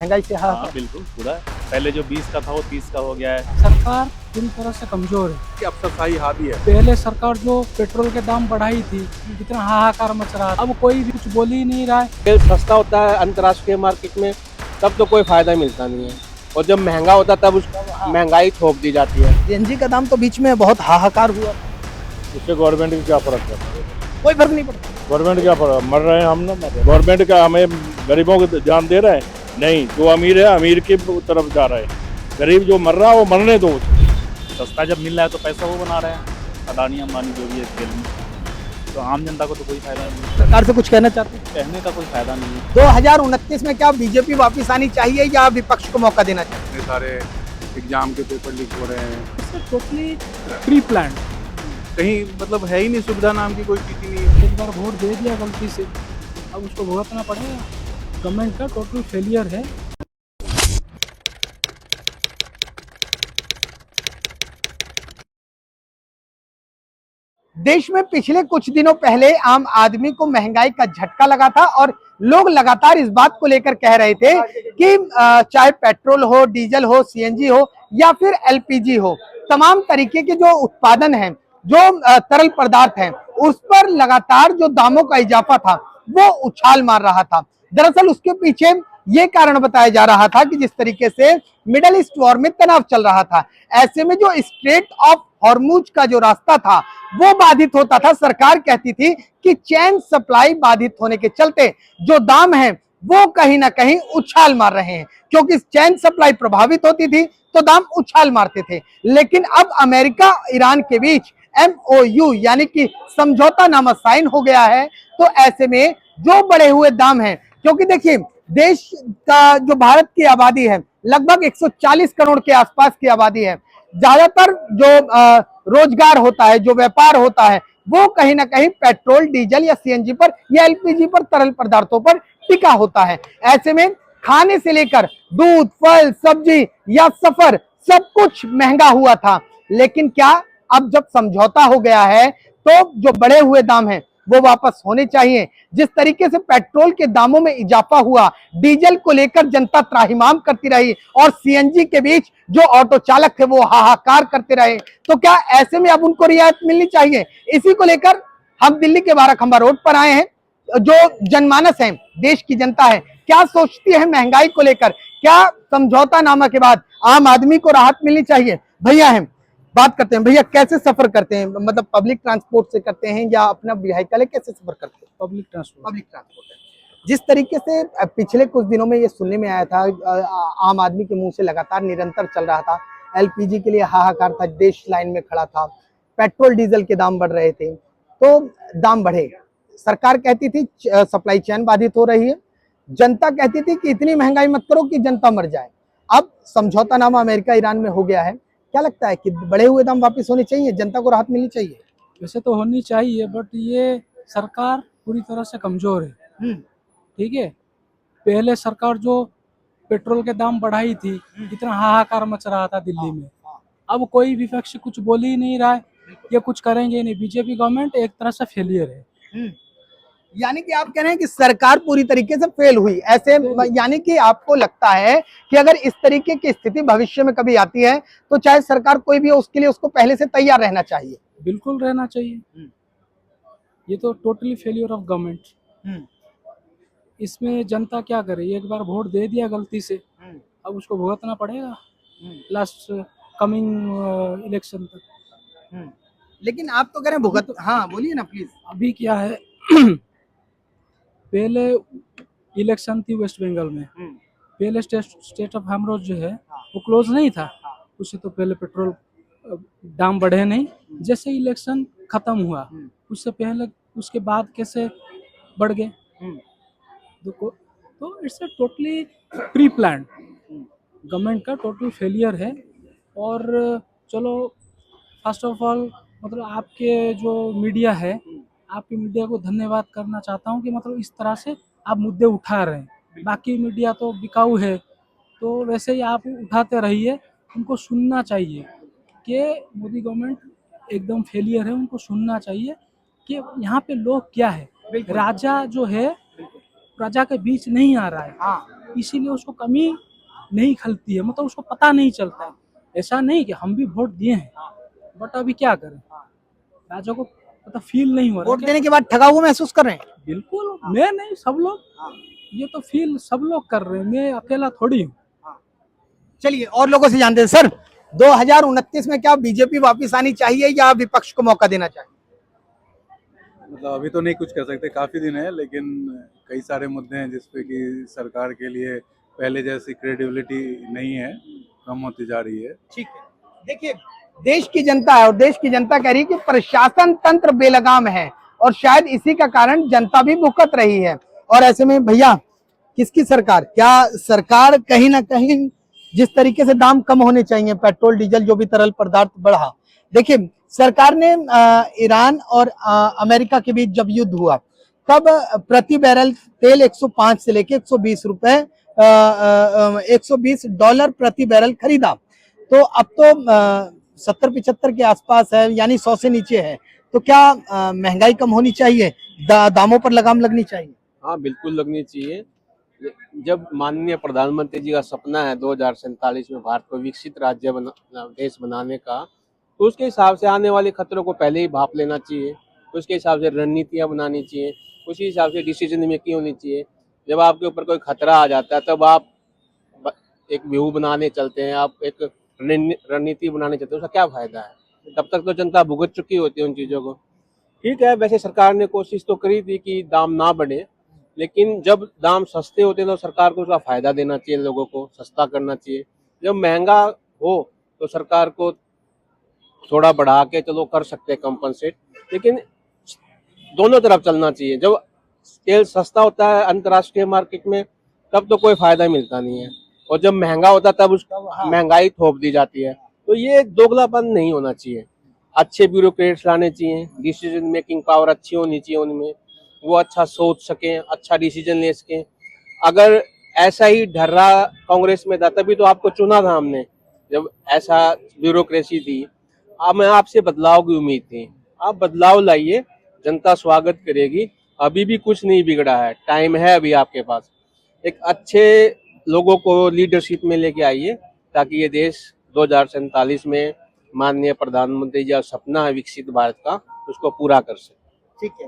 महंगाई से हाँ बिल्कुल पूरा। पहले जो 20 का था वो 30 का हो गया है। सरकार पूरी तरह से कमजोर है। कि अफसरशाही हावी है। पहले सरकार जो पेट्रोल के दाम बढ़ाई थी, इतना हाहाकार मच रहा था, अब कोई भी कुछ बोल ही नहीं रहा है। तेल सस्ता होता है अंतर्राष्ट्रीय मार्केट में तब तो कोई फायदा मिलता नहीं है, और जब महंगा होता है तब उसको महंगाई थोप दी जाती है। सीएनजी का दाम तो बीच में बहुत हाहाकार हुआ, उससे गवर्नमेंट की क्या फर्क पड़ता है? कोई फर्क नहीं पड़ता। गवर्नमेंट क्या फर्क, मर रहे हैं हम ना, मर रहे हैं। गवर्नमेंट का हमें गरीबों को ध्यान दे रहा है? नहीं, जो अमीर है अमीर की तरफ जा रहा है, गरीब जो मर रहा है वो मरने दो। सस्ता जब मिल रहा है तो पैसा वो बना रहे हैं, अडानी अंबानी जो भी है तेल में, तो आम जनता को तो कोई फायदा नहीं। सरकार से कुछ कहना चाहते हैं? कहने का कोई फायदा नहीं है। 2029 में क्या बीजेपी वापस आनी चाहिए या विपक्ष को मौका देना चाहिए? इतने सारे एग्जाम के पेपर लीक हो रहे हैं, टोटली प्री प्लान। कहीं मतलब है ही नहीं, सुविधा नाम की कोई चीज ही नहीं है। एक बार वोट दे दिया गलती से, अब उसको भुगतना पड़ेगा। गवर्नमेंट का टोटल फेलियर है। देश में पिछले कुछ दिनों पहले आम आदमी को महंगाई का झटका लगा था और लोग लगातार इस बात को लेकर कह रहे थे कि चाहे पेट्रोल हो, डीजल हो, सीएनजी हो या फिर एलपीजी हो, तमाम तरीके के जो उत्पादन हैं, जो तरल पदार्थ हैं, उस पर लगातार जो दामों का इजाफा था वो उछाल मार रहा था। दरअसल उसके पीछे ये कारण बताया जा रहा था कि जिस तरीके से मिडल ईस्ट वॉर में तनाव चल रहा था, ऐसे में जो स्ट्रेट ऑफ हॉर्मुज का जो रास्ता था वो बाधित होता था। सरकार कहती थी कि चैन सप्लाई बाधित होने के चलते जो दाम हैं वो कहीं ना कहीं उछाल मार रहे हैं, क्योंकि चैन सप्लाई प्रभावित होती थी तो दाम उछाल मारते थे। लेकिन अब अमेरिका ईरान के बीच MOU यानी कि समझौता नामा साइन हो गया है, तो ऐसे में जो बढ़े हुए दाम हैं, क्योंकि देखिए देश का जो भारत की आबादी है लगभग 140 करोड़ के आसपास की आबादी है, ज्यादातर जो रोजगार होता है, जो व्यापार होता है, वो कहीं ना कहीं पेट्रोल, डीजल या सीएनजी पर या एलपीजी पर, तरल पदार्थों पर टिका होता है। ऐसे में खाने से लेकर दूध, फल, सब्जी या सफर सब कुछ महंगा हुआ था। लेकिन क्या अब जब समझौता हो गया है तो जो बढ़े हुए दाम हैं वो वापस होने चाहिए? जिस तरीके से पेट्रोल के दामों में इजाफा हुआ, डीजल को लेकर जनता त्राहिमाम करती रही और सीएनजी के बीच जो ऑटो चालक थे वो हाहाकार करते रहे, तो क्या ऐसे में अब उनको रियायत मिलनी चाहिए? इसी को लेकर हम दिल्ली के बाराखंबा रोड पर आए हैं। जो जनमानस है, देश की जनता है, क्या सोचती है महंगाई को लेकर? क्या समझौता नामा के बाद आम आदमी को राहत मिलनी चाहिए? भैया हैं, बात करते हैं। भैया कैसे सफर करते हैं, मतलब पब्लिक ट्रांसपोर्ट से करते हैं या अपना व्हीकल है, कैसे सफर करते हैं? Public transport. पब्लिक ट्रांसपोर्ट है। जिस तरीके से पिछले कुछ दिनों में ये सुनने में आया था, आम आदमी के मुंह से लगातार निरंतर चल रहा था, एलपीजी के लिए हाहाकार था, देश लाइन में खड़ा था, पेट्रोल डीजल के दाम बढ़ रहे थे, तो दाम बढ़े। सरकार कहती थी सप्लाई चेन बाधित हो रही है, जनता कहती थी कि इतनी महंगाई मत करो कि जनता मर जाए। अब समझौता नामा अमेरिका ईरान में हो गया है, क्या लगता है कि बढ़े हुए दाम वापस होने चाहिए, जनता को राहत मिलनी चाहिए? वैसे तो होनी चाहिए, बट ये सरकार पूरी तरह से कमजोर है। ठीक है, पहले सरकार जो पेट्रोल के दाम बढ़ाई थी, इतना हाहाकार मच रहा था दिल्ली में, अब कोई विपक्ष कुछ बोल ही नहीं रहा है, ये कुछ करेंगे नहीं। बीजेपी गवर्नमेंट एक तरह से फेलियर है। यानी कि आप कह रहे हैं कि सरकार पूरी तरीके से फेल हुई, ऐसे यानी कि आपको लगता है कि अगर इस तरीके की स्थिति भविष्य में कभी आती है तो चाहे सरकार कोई भी हो, उसके लिए उसको पहले से तैयार रहना चाहिए? बिल्कुल रहना चाहिए। ये तो टोटली फेलियर ऑफ गवर्नमेंट। इसमें जनता क्या करे? एक बार वोट दे दिया गलती से, अब उसको भुगतना पड़ेगा लास्ट कमिंग इलेक्शन तक। लेकिन आप तो कह रहे हैं भुगत, हाँ बोलिए ना प्लीज। अभी क्या है पहले इलेक्शन थी वेस्ट बंगाल में, पहले स्टेट ऑफ हेमरोज जो है वो क्लोज नहीं था, उससे तो पहले पेट्रोल दाम बढ़े नहीं। जैसे इलेक्शन खत्म हुआ उससे पहले, उसके बाद कैसे बढ़ गए? तो it's a totally pre plan. Government का टोटल फेलियर है। और चलो, फर्स्ट ऑफ ऑल मतलब आपके जो मीडिया है, आपकी मीडिया को धन्यवाद करना चाहता हूँ कि मतलब इस तरह से आप मुद्दे उठा रहे हैं। बाकी मीडिया तो बिकाऊ है, तो वैसे ही आप उठाते रहिए। उनको सुनना चाहिए कि मोदी गवर्नमेंट एकदम फेलियर है, उनको सुनना चाहिए कि यहाँ पे लोग क्या है। राजा जो है प्रजा के बीच नहीं आ रहा है। इसीलिए उसको कमी नहीं खलती है, मतलब उसको पता नहीं चलता है। ऐसा नहीं कि हम भी वोट दिए हैं, बट अभी क्या करें, राजा को पता फील नहीं हो रहा वोट है। देने के बाद ठगा हुआ महसूस कर रहे हैं? बिल्कुल, मैं नहीं, सब लोग, ये तो फील सब लोग कर रहे हैं, मैं अकेला थोड़ी हूँ। चलिए और लोगों से जानते हैं। सर, 2029 में क्या बीजेपी वापस आनी चाहिए या विपक्ष को मौका देना चाहिए? मतलब अभी तो नहीं कुछ कर सकते, काफी दिन है, लेकिन कई सारे मुद्दे हैं जिसपे कि सरकार के लिए पहले जैसी क्रेडिबिलिटी नहीं है, कम होती जा रही है। ठीक है, देखिए देश की जनता है और देश की जनता कह रही है कि प्रशासन तंत्र बेलगाम है और शायद इसी का कारण जनता भी भुगत रही है। और ऐसे में भैया किसकी सरकार, क्या सरकार कहीं ना कहीं जिस तरीके से दाम कम होने चाहिए, पेट्रोल डीजल जो भी तरल पदार्थ बढ़ा, देखिए सरकार ने ईरान और अमेरिका के बीच जब युद्ध हुआ तब प्रति बैरल तेल 105 से लेके 120 रुपए $120 प्रति बैरल खरीदा। तो अब तो 70-75 के आसपास है, यानी 100 से नीचे है। तो क्या महंगाई कम होनी चाहिए, दामों पर लगाम लगनी चाहिए? हाँ, बिल्कुल लगनी चाहिए। जब माननीय प्रधानमंत्री जी का सपना है 2047 में भारत को विकसित देश बनाने का, तो उसके हिसाब से आने वाले खतरों को पहले ही भाप लेना चाहिए, उसके हिसाब से रणनीतियाँ बनानी चाहिए, उसी हिसाब से डिसीजन मेकिंग होनी चाहिए। जब आपके ऊपर कोई खतरा आ जाता है तब आप एक व्यू बनाने चलते हैं, आप एक रणनीति बनाने चलते हैं, उसका क्या फायदा है? तब तक तो जनता भुगत चुकी होती है उन चीज़ों को। ठीक है, वैसे सरकार ने कोशिश तो करी थी कि दाम ना बढ़े, लेकिन जब दाम सस्ते होते हैं तो सरकार को उसका फायदा देना चाहिए, लोगों को सस्ता करना चाहिए। जब महंगा हो तो सरकार को थोड़ा बढ़ा के चलो कर सकते हैं कंपनसेट, लेकिन दोनों तरफ चलना चाहिए। जब तेल सस्ता होता है अंतर्राष्ट्रीय मार्केट में तब तो कोई फायदा मिलता नहीं है, और जब महंगा होता है तब उसका महंगाई थोप दी जाती है। तो ये दोगलापन नहीं होना चाहिए। अच्छे ब्यूरोक्रेट्स लाने चाहिए, डिसीजन मेकिंग पावर अच्छी होनी चाहिए उनमें, वो अच्छा सोच सकें, अच्छा डिसीजन ले सकें। अगर ऐसा ही ढर्रा कांग्रेस में था तभी तो आपको चुना था हमने, जब ऐसा ब्यूरोक्रेसी थी। अब मैं आपसे बदलाव की उम्मीद थी, आप बदलाव लाइए, जनता स्वागत करेगी। अभी भी कुछ नहीं बिगड़ा है, टाइम है अभी आपके पास। एक अच्छे लोगों को लीडरशिप में लेके आइए ताकि ये देश 2047 में माननीय प्रधानमंत्री जी का सपना है विकसित भारत का, उसको पूरा कर सके। ठीक है,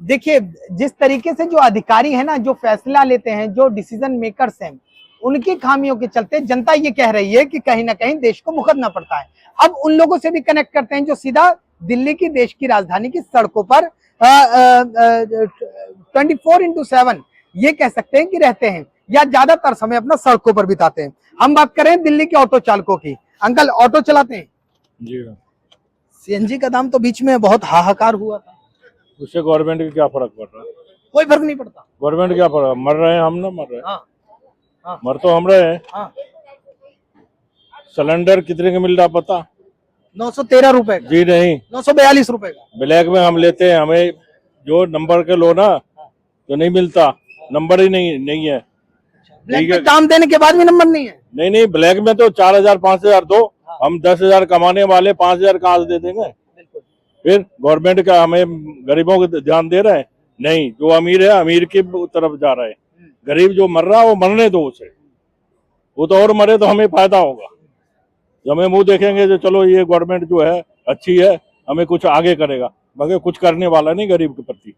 देखिए जिस तरीके से जो अधिकारी है ना, जो फैसला लेते हैं, जो डिसीजन मेकर्स हैं, उनकी खामियों के चलते जनता ये कह रही है कि कहीं ना कहीं देश को भुगतना पड़ता है। अब उन लोगों से भी कनेक्ट करते हैं जो सीधा दिल्ली की, देश की राजधानी की सड़कों पर 24/7 ये कह सकते हैं कि रहते हैं या ज्यादातर समय अपना सड़कों पर बिताते हैं। हम बात करें दिल्ली के ऑटो चालकों की। अंकल ऑटो चलाते हैं जी, सीएनजी का दाम तो बीच में बहुत हाहाकार हुआ था, उससे गवर्नमेंट को क्या फर्क पड़ रहा है? कोई फर्क नहीं पड़ता। गवर्नमेंट क्या फर्क, मर रहे हैं हम ना मर रहे हैं? हाँ, हाँ, मर तो हम रहे हैं। हाँ। सिलेंडर कितने का मिल रहा पता? 913 रुपए का। जी नहीं, 942 रुपए का। ब्लैक में हम लेते हैं, हमें जो नंबर के लो ना तो नहीं मिलता, नंबर ही नहीं है। ब्लैक ठीक है, में दाम देने के बाद भी नंबर नहीं है। नहीं, ब्लैक में तो 4,000 5,000 दो, हम 10,000 कमाने वाले 5,000 कहाँ से दे देंगे? फिर गवर्नमेंट का हमें गरीबों को ध्यान दे रहे हैं? नहीं, जो अमीर है अमीर की तरफ जा रहे हैं, गरीब जो मर रहा है वो मरने दो उसे, वो तो और मरे तो हमें फायदा होगा। जब हमें मुंह देखेंगे जो चलो ये गवर्नमेंट जो है अच्छी है, हमें कुछ आगे करेगा, मगर कुछ करने वाला नहीं गरीब के प्रति।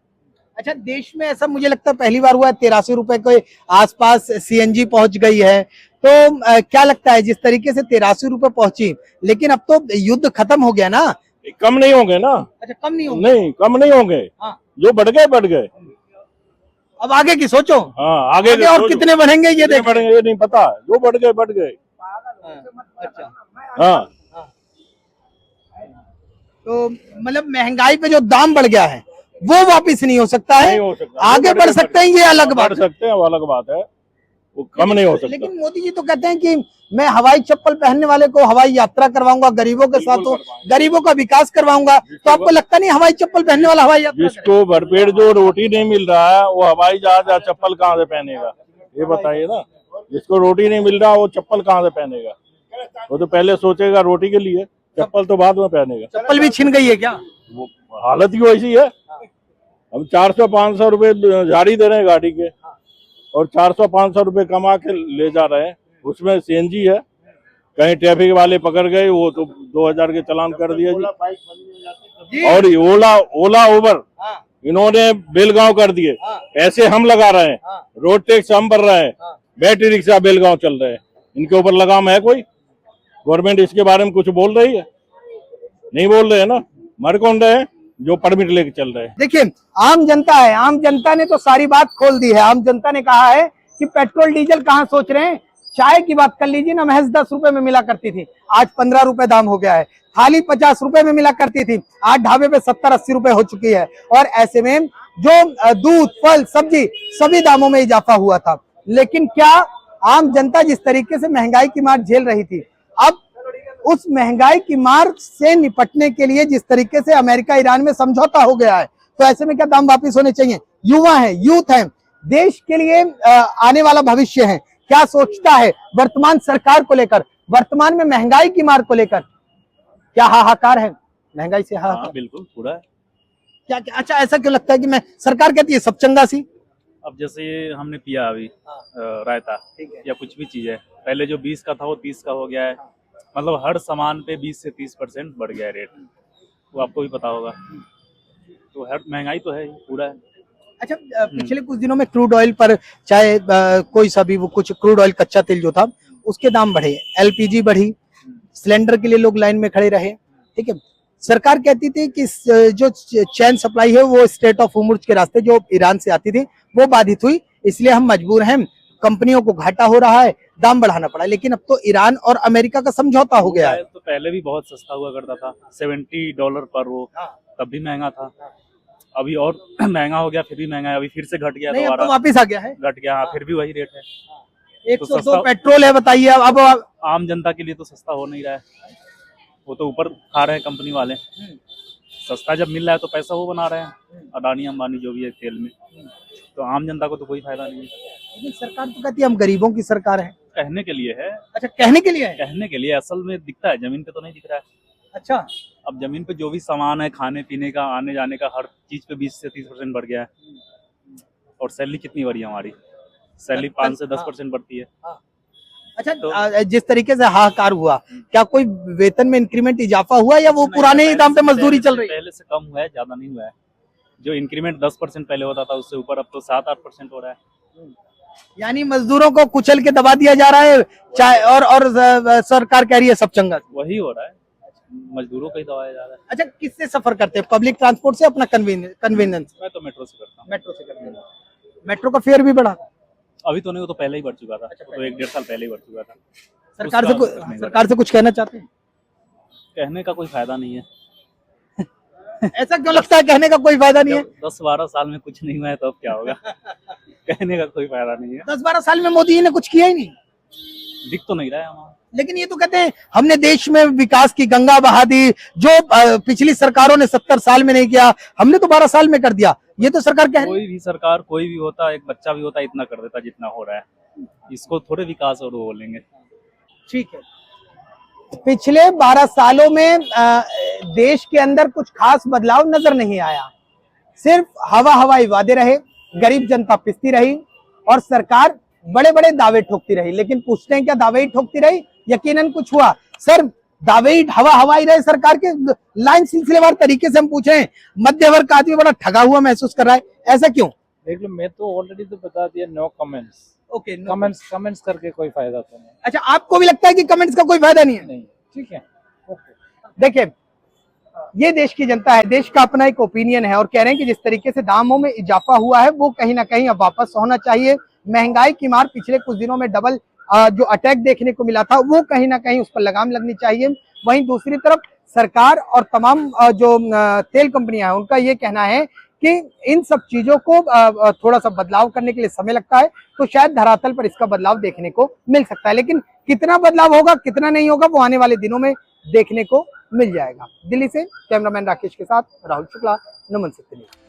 अच्छा, देश में ऐसा मुझे लगता है पहली बार हुआ है 83 रुपए के आसपास सीएनजी पहुंच गई है। तो क्या लगता है जिस तरीके से 83 रुपए पहुंची, लेकिन अब तो युद्ध खत्म हो गया ना? कम नहीं होंगे ना? अच्छा, कम नहीं होंगे? नहीं, कम नहीं होंगे। हाँ। जो बढ़ गए। अब आगे की सोचो। हाँ, आगे और कितने बढ़ेंगे ये देखो। बढ़ेंगे ये नहीं पता, जो बढ़ गए। अच्छा, हाँ, तो मतलब महंगाई पे जो दाम बढ़ गया है वो वापिस नहीं हो सकता है। नहीं हो सकता। आगे बढ़ सकते हैं, ये अलग बात बढ़ सकते हैं, वो अलग बात है, वो कम नहीं हो सकता। लेकिन मोदी जी तो कहते हैं कि मैं हवाई चप्पल पहनने वाले को हवाई यात्रा करवाऊंगा, गरीबों के साथ हो, गरीबों का विकास करवाऊंगा। तो आपको लगता नहीं हवाई चप्पल पहनने वाला हवाई यात्रा जिसको भरपेट जो रोटी नहीं मिल रहा है वो हवाई जहाज या चप्पल कहाँ से पहनेगा? ये बताइए ना। जिसको रोटी नहीं मिल रहा वो चप्पल कहाँ से पहनेगा? वो तो पहले सोचेगा रोटी के लिए, चप्पल तो बाद में पहनेगा। चप्पल भी छिन गई है क्या? वो हालत ही वैसी है। हम 400-500 रुपए झाड़ी दे रहे हैं गाड़ी के, और 400-500 रुपए कमा के ले जा रहे हैं। उसमें सीएनजी है, कहीं ट्रैफिक वाले पकड़ गए वो तो 2000 के चालान कर दिया जी। और ओला उबर इन्होंने बेलगांव कर दिए, पैसे हम लगा रहे हैं, रोड टैक्स हम भर रहे हैं, बैटरी रिक्शा बेलगांव चल रहे हैं, इनके ऊपर लगाम है कोई? गवर्नमेंट इसके बारे में कुछ बोल रही है? नहीं बोल रहे हैं ना, मर कौन रहे हैं? जो परमिट लेके चल रहे हैं। देखिए आम जनता है, आम जनता ने तो सारी बात खोल दी है। आम जनता ने कहा है कि पेट्रोल डीजल कहाँ सोच रहे हैं, चाय की बात कर लीजिए ना, महज 10 रुपए में मिला करती थी, आज 15 रुपए दाम हो गया है। थाली 50 रुपए में मिला करती थी, आज ढाबे पे 70-80 रुपए हो चुकी है। और ऐसे में जो दूध, फल, सब्जी सभी दामों में इजाफा हुआ था। लेकिन क्या आम जनता जिस तरीके से महंगाई की मार झेल रही थी, अब उस महंगाई की मार से निपटने के लिए जिस तरीके से अमेरिका ईरान में समझौता हो गया है, तो ऐसे में क्या दाम वापिस होने चाहिए? युवा है, यूथ है, देश के लिए आने वाला भविष्य है, क्या सोचता है वर्तमान सरकार को लेकर, वर्तमान में महंगाई की मार को लेकर? क्या हाहाकार है महंगाई से? हाहाकार बिल्कुल पूरा है। क्या अच्छा, ऐसा क्यों लगता है कि मैं सरकार कहती है सब चंगा सी? अब जैसे हमने पिया अभी रायता या कुछ भी चीज है, पहले जो 20 का था वो 30 का हो गया है। मतलब हर सामान पे 20 से 30% बढ़ गया है रेट, वो आपको भी पता होगा। तो हर महंगाई तो है ही, पूरा है। अच्छा, पिछले कुछ दिनों में क्रूड ऑयल पर, चाहे कोई सा भी वो कुछ क्रूड ऑयल कच्चा तेल जो था उसके दाम बढ़े, एलपीजी बढ़ी, सिलेंडर के लिए लोग लाइन में खड़े रहे, ठीक है। सरकार कहती थी कि जो चैन सप्लाई है वो स्ट्रेट ऑफ होर्मुज के रास्ते जो ईरान से आती थी वो बाधित हुई, इसलिए हम मजबूर हैं, कंपनियों को घाटा हो रहा है, दाम बढ़ाना पड़ा। लेकिन अब तो ईरान और अमेरिका का समझौता हो गया है। तो पहले भी बहुत सस्ता हुआ करता था, $70 पर वो, तब भी महंगा था, अभी और महंगा हो गया, फिर भी महंगा है, अभी फिर से घट गया, नहीं, अब दोबारा तो वापिस आ गया है, घट गया। हाँ, फिर भी वही रेट है। 102 पेट्रोल है, बताइए अब आम जनता के लिए तो सस्ता हो नहीं रहा है, वो तो ऊपर खा रहे हैं कंपनी वाले। सस्ता जब मिल रहा है तो पैसा वो बना रहे हैं, अडानी अंबानी जो भी है तेल में, तो आम जनता को तो कोई फायदा नहीं है। लेकिन सरकार तो कहती है हम गरीबों की सरकार है। कहने के लिए है। अच्छा, कहने के लिए है? कहने के लिए, असल में दिखता है, जमीन पे तो नहीं दिख रहा है। अच्छा, अब जमीन पे जो भी सामान है, खाने पीने का, आने जाने का, हर चीज पे 20 से 30% बढ़ गया है। और सैलरी कितनी बढ़ी है हमारी? सैलरी 5 से 10% बढ़ती है। अच्छा, तो जिस तरीके से हाहाकार हुआ, क्या कोई वेतन में इंक्रीमेंट इजाफा हुआ या वो पुराने ही दाम पे मजदूरी चल रही है? पहले से कम हुआ है, ज्यादा नहीं हुआ है। जो इंक्रीमेंट 10% पहले होता था उससे ऊपर अब तो 7-8% हो रहा है। यानी मजदूरों को कुचल के दबा दिया जा रहा है, चाहे और सरकार कह रही है सब चंगा। वही हो रहा है, मजदूरों को ही दबाया जा रहा है। अच्छा, किससे सफर करते हैं? पब्लिक ट्रांसपोर्ट से, अपना कन्वीनियंस? मैं तो मेट्रो से करता हूँ। मेट्रो से करते हैं। मेट्रो का फेयर भी बढ़ा? अभी तो नहीं, वो तो पहले ही बढ़ चुका था। तो 1-1.5 साल पहले ही बढ़ चुका था। सरकार से कुछ कहना चाहते हैं? कहने का कोई फायदा नहीं है। ऐसा क्यों लगता है कहने का कोई फायदा नहीं है? 10-12 साल में कुछ नहीं हुआ है तो अब क्या होगा? कहने का कोई फायदा नहीं है। 10-12 साल में मोदी जी ने कुछ किया ही नहीं, दिख तो नहीं रहा है हमारा। लेकिन ये तो कहते हैं हमने देश में विकास की गंगा बहा दी, जो पिछली सरकारों ने 70 साल में नहीं किया, हमने तो 12 साल में कर दिया। ये तो सरकार कह रही है। कोई भी सरकार, कोई भी होता, एक बच्चा भी होता, इतना कर देता जितना हो रहा है। इसको थोड़े विकास और वो बोलेंगे। ठीक है, पिछले 12 सालों में देश के अंदर कुछ खास बदलाव नजर नहीं आया, सिर्फ हवाई वादे रहे, गरीब जनता पिसती रही और सरकार बड़े बड़े दावे ठोकती रही। लेकिन पूछते हैं क्या दावे ही ठोकती रही? यकीनन कुछ हुआ? सर, दावे ही हवाई रहे सरकार के। लाइन सिलसिलेवार तरीके से हम पूछे, मध्य वर्ग का आदमी बड़ा ठगा हुआ महसूस कर रहा है, ऐसा क्यों? देख लो, मैं तो ऑलरेडी तो बता दिया, नो कमेंट्स। ओके, कमेंट्स करके कोई फायदा तो नहीं। अच्छा, आपको भी लगता है कि कमेंट्स का कोई फायदा नहीं है? नहीं, ठीक है, ओके। देखिए, ये देश की जनता है, देश का अपना एक ओपिनियन है और कह रहे हैं कि जिस तरीके से दामों में इजाफा हुआ है वो कहीं ना कहीं अब वापस होना चाहिए। महंगाई की मार पिछले कुछ दिनों में डबल जो अटैक देखने को मिला था वो कहीं ना कहीं उस पर लगाम लगनी चाहिए। वहीं दूसरी तरफ सरकार और तमाम जो तेल कंपनियां हैं उनका ये कहना है कि इन सब चीजों को थोड़ा सा बदलाव करने के लिए समय लगता है, तो शायद धरातल पर इसका बदलाव देखने को मिल सकता है। लेकिन कितना बदलाव होगा, कितना नहीं होगा, वो आने वाले दिनों में देखने को मिल जाएगा। दिल्ली से कैमरामैन राकेश के साथ राहुल शुक्ला, नमन सत्य न्यूज़।